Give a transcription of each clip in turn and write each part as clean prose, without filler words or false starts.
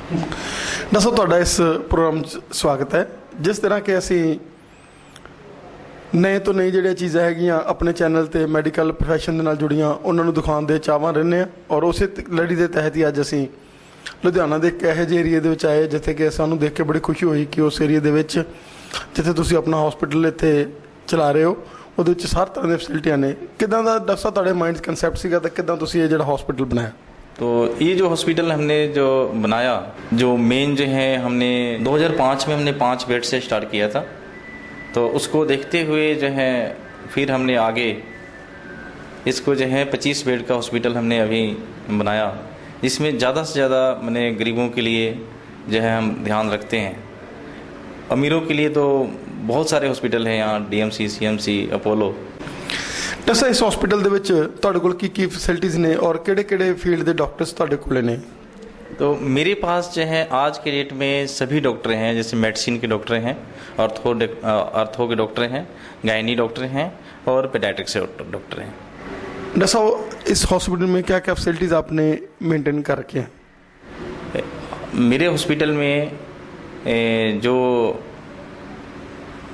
Doctor साहब ਤੁਹਾਡਾ ਇਸ ਪ੍ਰੋਗਰਾਮ 'ਚ ਸਵਾਗਤ ਹੈ। ਜਿਸ ਤਰ੍ਹਾਂ ਕਿ ਅਸੀਂ ਨਏ ਤੋਂ ਨਈ ਜਿਹੜੀਆਂ ਚੀਜ਼ਾਂ ਹੈਗੀਆਂ ਆਪਣੇ ਚੈਨਲ ਤੇ ਮੈਡੀਕਲ ਪ੍ਰੋਫੈਸ਼ਨ ਦੇ ਨਾਲ ਜੁੜੀਆਂ ਉਹਨਾਂ ਨੂੰ ਦਿਖਾਉਣ ਦੇ ਚਾਹਵਾਨ ਰਹਿੰਦੇ ਹਾਂ ਔਰ ਉਸੇ ਲੜੀ ਦੇ ਤਹਿਤ ਹੀ ਅੱਜ ਅਸੀਂ ਲੁਧਿਆਣਾ ਦੇ ਇੱਕ ਇਹੋ ਜਿਹੇ ਏਰੀਏ ਦੇ ਵਿੱਚ ਆਏ ਜਿੱਥੇ ਕਿ ਸਾਨੂੰ ਦੇਖ ਕੇ ਬੜੀ ਖੁਸ਼ੀ ਹੋਈ ਕਿ ਉਸ ਏਰੀਏ ਦੇ ਵਿੱਚ ਜਿੱਥੇ ਤੁਸੀਂ ਆਪਣਾ ਹਸਪੀਟਲ ਇੱਥੇ ਚਲਾ ਰਹੇ ਹੋ ਉਹਦੇ ਵਿੱਚ ਹਰ ਤਰ੍ਹਾਂ ਦੀਆਂ ਫੈਸਿਲਿਟੀਆਂ ਨੇ। ਕਿੱਦਾਂ ਦਾ ਡਾਕਟਰ ਸਾਹਿਬ ਤੁਹਾਡੇ ਮਾइंड ਕਨਸੈप्ट ਸੀਗਾ ਤਾਂ ਕਿੱਦਾਂ ਤੁਸੀਂ ਇਹ ਜਿਹੜਾ ਹਸਪੀਟਲ ਬਣਾਇਆ? तो ये जो हॉस्पिटल हमने जो बनाया, जो मेन जो है हमने 2005 में हमने 5 बेड से स्टार्ट किया था। तो उसको देखते हुए जो है फिर हमने आगे इसको जो है 25 बेड का हॉस्पिटल हमने अभी बनाया, जिसमें ज़्यादा से ज़्यादा मैंने गरीबों के लिए जो है हम ध्यान रखते हैं। अमीरों के लिए तो बहुत सारे हॉस्पिटल हैं यहाँ, DMC, CMC, अपोलो। डॉक्टर इस हॉस्पिटल ਦੇ ਵਿੱਚ ਤੁਹਾਡੇ ਕੋਲ ਕੀ ਫੈਸਿਲਿਟੀਜ਼ ਨੇ ਔਰ ਕਿਹੜੇ फील्ड के डॉक्टर्स ਤੁਹਾਡੇ ਕੋਲ ਨੇ? तो मेरे पास जो है आज के डेट में सभी डॉक्टर हैं, जैसे मेडिसिन के डॉक्टर हैं, आर्थो के डॉक्टर हैं, गायनी डॉक्टर हैं और पेडियाट्रिक्स के डॉक्टर हैं। डॉक्टर साहब इस हॉस्पिटल में क्या क्या फैसिलिटीज़ आपने मेंटेन कर रखे हैं? मेरे हॉस्पिटल में जो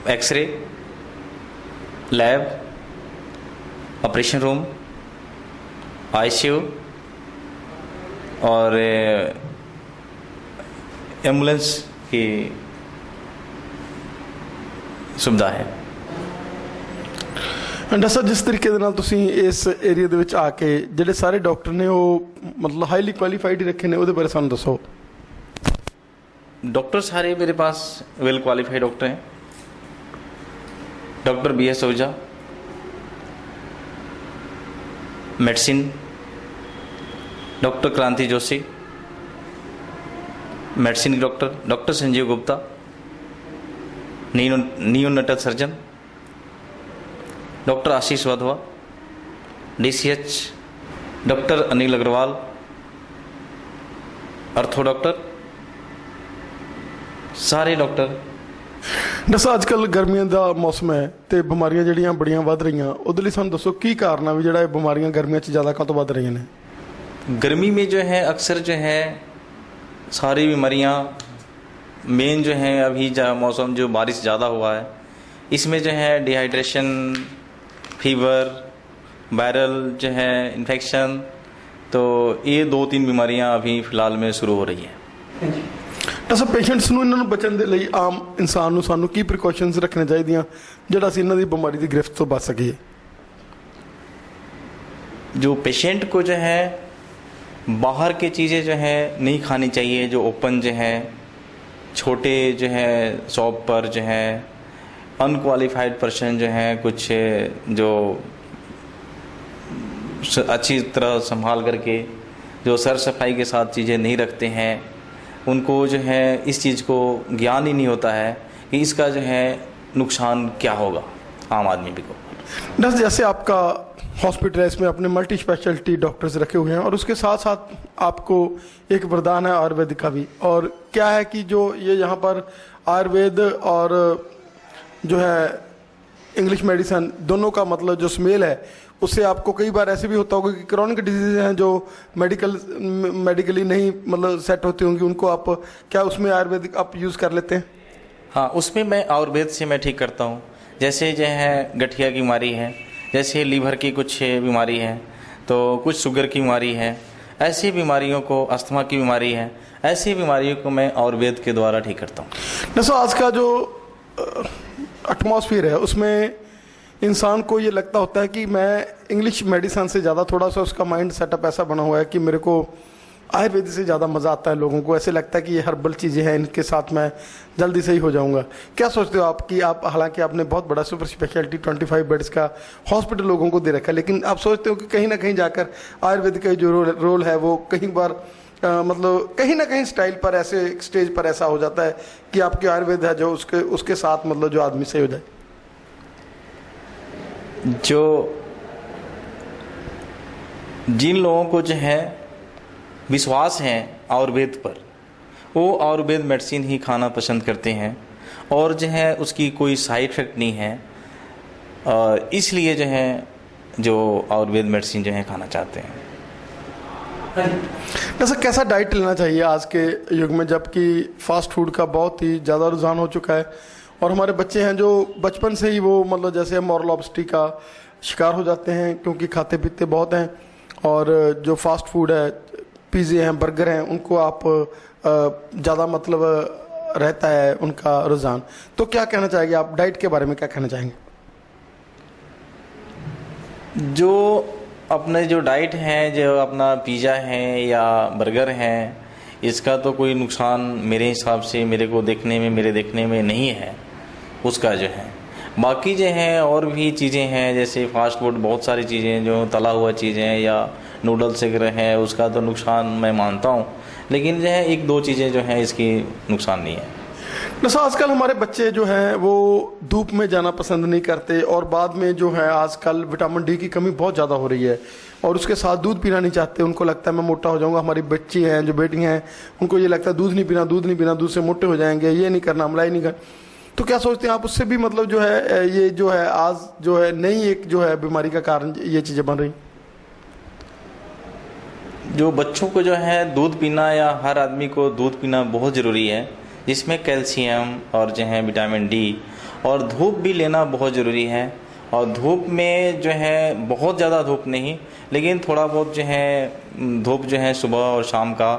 x ray lab, operation room, ICU और एम्बुलेंस की सुविधा है। डॉक्टर साहब जिस तरीके ਦੇ ਨਾਲ ਤੁਸੀਂ ਇਸ ਏਰੀਆ ਦੇ ਵਿੱਚ ਆ ਕੇ ਜਿਹੜੇ ਸਾਰੇ ਡਾਕਟਰ ਨੇ ਉਹ ਮਤਲਬ ਹਾਈਲੀ ਕੁਆਲੀਫਾਈਡ ਹੀ ਰੱਖੇ ਨੇ, ਉਹਦੇ ਬਾਰੇ ਸਾਨੂੰ ਦੱਸੋ। डॉक्टर सारे मेरे पास वेल क्वालिफाइड डॉक्टर हैं। Doctor BS Ojha medicine, doctor Kranti Joshi medicine के doctor Sanjeev Gupta neonatal surgeon, doctor Ashish Wadhwa DCH, doctor Anil Agarwal ortho doctor, सारे डॉक्टर। डॉक्टर साहब अजकल गर्मियों का मौसम है तो बीमारियां जड़ियां बड़ियां वध रही, उहदे लई सानूं दसो की कारण है भी जिहड़ा बीमारियां गर्मियों च ज़्यादा कदों वध रही ने? गर्मी में जो है अक्सर जो है सारी बीमारियां मेन जो है अभी मौसम जो बारिश ज़्यादा हुआ है इसमें जो है डिहाइड्रेशन, फीवर, वायरल जो है इन्फेक्शन, तो ये 2-3 बीमारियां अभी फ़िलहाल में शुरू हो रही हैं। डॉक्टर साहब पेशेंट्स ਨੂੰ ਇਹਨਾਂ ਨੂੰ ਬਚਣ ਦੇ ਲਈ ਆਮ ਇਨਸਾਨ ਨੂੰ ਸਾਨੂੰ ਕੀ ਪ੍ਰੀਕਾਸ਼ਨਸ ਰੱਖਣੇ ਚਾਹੀਦੀਆਂ ਜਿਹੜਾ ਅਸੀਂ ਇਹਨਾਂ ਦੀ ਬਿਮਾਰੀ ਦੀ ਗ੍ਰਿਫਤ ਤੋਂ ਬਚ ਸਕੀਏ? जो पेशेंट को जो है बाहर की चीज़ें जो है नहीं खानी चाहिए, जो ओपन जो है छोटे जो है शॉप पर जो है अनक्वालिफाइड पर्सन जो है कुछ जो अच्छी तरह संभाल करके जो सर सफाई के साथ चीज़ें नहीं रखते हैं, उनको जो है इस चीज़ को ज्ञान ही नहीं होता है कि इसका जो है नुकसान क्या होगा आम आदमी को। डॉक्टर जैसे आपका हॉस्पिटल है, इसमें अपने मल्टी स्पेशलिटी डॉक्टर्स रखे हुए हैं और उसके साथ साथ आपको एक वरदान है आयुर्वेद का भी। और क्या है कि जो ये यहाँ पर आयुर्वेद और जो है इंग्लिश मेडिसिन दोनों का मतलब जो स्मेल है उससे आपको कई बार ऐसे भी होता होगा कि क्रॉनिक डिजीज़ हैं जो मेडिकली नहीं मतलब सेट होती होंगी, उनको आप क्या उसमें आयुर्वेदिक आप यूज़ कर लेते हैं? हाँ, उसमें मैं आयुर्वेद से मैं ठीक करता हूँ। जैसे जो है गठिया की बीमारी है, जैसे लीवर की कुछ बीमारी है, तो कुछ शुगर की बीमारी है, ऐसी बीमारियों को, अस्थमा की बीमारी है, ऐसी बीमारियों को मैं आयुर्वेद के द्वारा ठीक करता हूँ। दोस्तों आज का जो एटमॉस्फेयर है उसमें इंसान को ये लगता होता है कि मैं इंग्लिश मेडिसिन से ज़्यादा थोड़ा सा उसका माइंड सेटअप ऐसा बना हुआ है कि मेरे को आयुर्वेद से ज़्यादा मज़ा आता है। लोगों को ऐसे लगता है कि ये हर्बल चीज़ें हैं, इनके साथ मैं जल्दी सही हो जाऊंगा। क्या सोचते हो आप कि आप हालांकि आपने बहुत बड़ा सुपर स्पेशलिटी 25 बेड्स का हॉस्पिटल लोगों को दे रखा है, लेकिन आप सोचते हो कि कहीं ना कहीं जाकर आयुर्वेद का जो रोल है वो कहीं बार मतलब कहीं ना कहीं स्टाइल पर ऐसे स्टेज पर ऐसा हो जाता है कि आपके आयुर्वेद है जो उसके साथ मतलब जो आदमी सही हो जाए? जो जिन लोगों को जो है विश्वास है आयुर्वेद पर, वो आयुर्वेद मेडिसिन ही खाना पसंद करते हैं और जो है उसकी कोई साइड इफ़ेक्ट नहीं है, इसलिए जो है जो आयुर्वेद मेडिसिन जो है खाना चाहते हैं। जैसे कैसा डाइट लेना चाहिए आज के युग में, जबकि फास्ट फूड का बहुत ही ज़्यादा रुझान हो चुका है और हमारे बच्चे हैं जो बचपन से ही वो मतलब जैसे मॉरल ऑब्स्टी का शिकार हो जाते हैं क्योंकि खाते पीते बहुत हैं। और जो फास्ट फूड है, पिज़्ज़े हैं, बर्गर हैं, उनको आप ज़्यादा मतलब रहता है उनका रुझान। तो क्या कहना चाहेंगे आप डाइट के बारे में, क्या कहना चाहेंगे? जो अपने जो डाइट है, जो अपना पिज़्ज़ा है या बर्गर है, इसका तो कोई नुकसान मेरे हिसाब से, मेरे देखने में नहीं है उसका जो है। बाकी जो है और भी चीज़ें हैं, जैसे फास्ट फूड, बहुत सारी चीज़ें जो तला हुआ चीज़ें हैं या नूडल्स वगैरह है, उसका तो नुकसान मैं मानता हूँ, लेकिन जो है एक दो चीज़ें जो हैं इसकी नुकसान नहीं है। जैसा आजकल हमारे बच्चे जो हैं वो धूप में जाना पसंद नहीं करते और बाद में जो है आजकल विटामिन डी की कमी बहुत ज़्यादा हो रही है और उसके साथ दूध पीना नहीं चाहते। उनको लगता है मैं मोटा हो जाऊंगा। हमारी बच्ची हैं जो बेटी हैं, उनको ये लगता है दूध नहीं पीना, दूध से मोटे हो जाएंगे, ये नहीं करना, मलाई नहीं करना। तो क्या सोचते हैं आप उससे भी मतलब जो है ये जो है आज जो है नई एक जो है बीमारी का कारण ये चीज़ें बन रही? जो बच्चों को जो है दूध पीना, या हर आदमी को दूध पीना बहुत ज़रूरी है, जिसमें कैल्शियम और जो है विटामिन डी, और धूप भी लेना बहुत ज़रूरी है। और धूप में जो है बहुत ज़्यादा धूप नहीं, लेकिन थोड़ा बहुत जो है धूप जो है सुबह और शाम का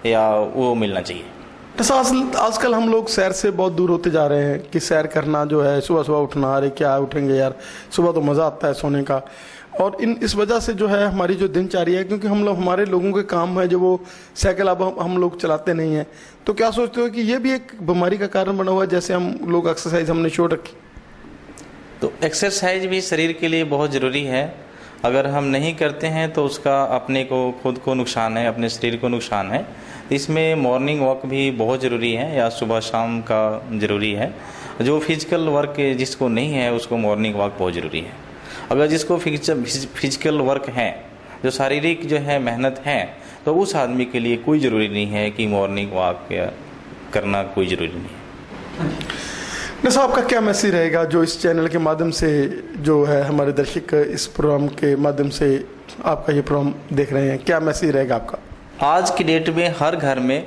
या वो मिलना चाहिए। जैसा आजकल हम लोग सैर से बहुत दूर होते जा रहे हैं कि सैर करना जो है, सुबह सुबह उठना, अरे क्या उठेंगे यार, सुबह तो मज़ा आता है सोने का। और इस वजह से जो है हमारी जो दिनचर्या है, क्योंकि हम लोग हमारे लोगों के काम है जो वो साइकिल अब हम लोग चलाते नहीं हैं, तो क्या सोचते हो कि ये भी एक बीमारी का कारण बना हुआ है? जैसे हम लोग एक्सरसाइज हमने छोड़ रखी, तो एक्सरसाइज भी शरीर के लिए बहुत ज़रूरी है। अगर हम नहीं करते हैं तो उसका अपने को खुद को नुकसान है, अपने शरीर को नुकसान है। इसमें मॉर्निंग वॉक भी बहुत ज़रूरी है या सुबह शाम का ज़रूरी है। जो फिजिकल वर्क जिसको नहीं है उसको मॉर्निंग वॉक बहुत ज़रूरी है। अगर जिसको फिजिकल वर्क है, जो शारीरिक जो है मेहनत है, तो उस आदमी के लिए कोई ज़रूरी नहीं है कि मॉर्निंग वॉक करना कोई ज़रूरी नहीं है। जैसा आपका क्या मैसेज रहेगा जो इस चैनल के माध्यम से जो है हमारे दर्शक इस प्रोग्राम के माध्यम से आपका ये प्रोग्राम देख रहे हैं, क्या मैसेज रहेगा आपका? आज की डेट में हर घर में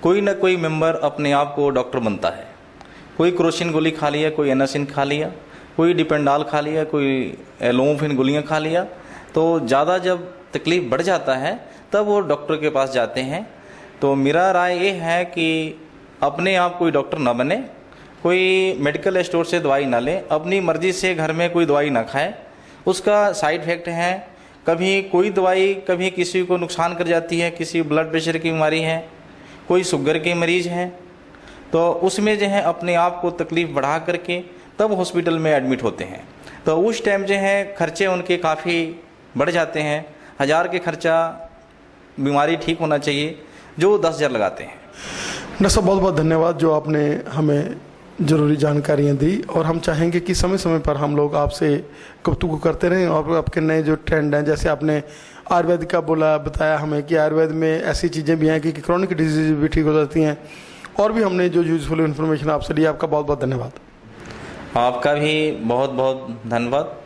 कोई ना कोई मेंबर अपने आप को डॉक्टर बनता है। कोई क्रोसिन गोली खा लिया, कोई एनासिन खा लिया, कोई डिपेंडाल खा लिया, कोई एलोमोफिन गोलियां खा लिया, तो ज़्यादा जब तकलीफ़ बढ़ जाता है तब वो डॉक्टर के पास जाते हैं। तो मेरा राय ये है कि अपने आप कोई डॉक्टर ना बने, कोई मेडिकल स्टोर से दवाई ना ले, अपनी मर्ज़ी से घर में कोई दवाई ना खाए। उसका साइड इफ़ेक्ट है, कभी कोई दवाई कभी किसी को नुकसान कर जाती है, किसी ब्लड प्रेशर की बीमारी है, कोई शुगर के मरीज़ हैं, तो उसमें जो है अपने आप को तकलीफ़ बढ़ा करके तब हॉस्पिटल में एडमिट होते हैं। तो उस टाइम जो है खर्चे उनके काफ़ी बढ़ जाते हैं। 1000 के खर्चा बीमारी ठीक होना चाहिए, जो 10,000 लगाते हैं। डॉक्टर साहब बहुत बहुत धन्यवाद जो आपने हमें ज़रूरी जानकारियाँ दी, और हम चाहेंगे कि समय समय पर हम लोग आपसे गुफ्तगू करते रहें और आपके नए जो ट्रेंड हैं, जैसे आपने आयुर्वेद का बताया हमें कि आयुर्वेद में ऐसी चीज़ें भी हैं कि क्रॉनिक डिजीज भी ठीक हो जाती हैं, और भी हमने जो यूज़फुल इन्फॉर्मेशन आपसे ली, आपका बहुत बहुत धन्यवाद। आपका भी बहुत बहुत धन्यवाद।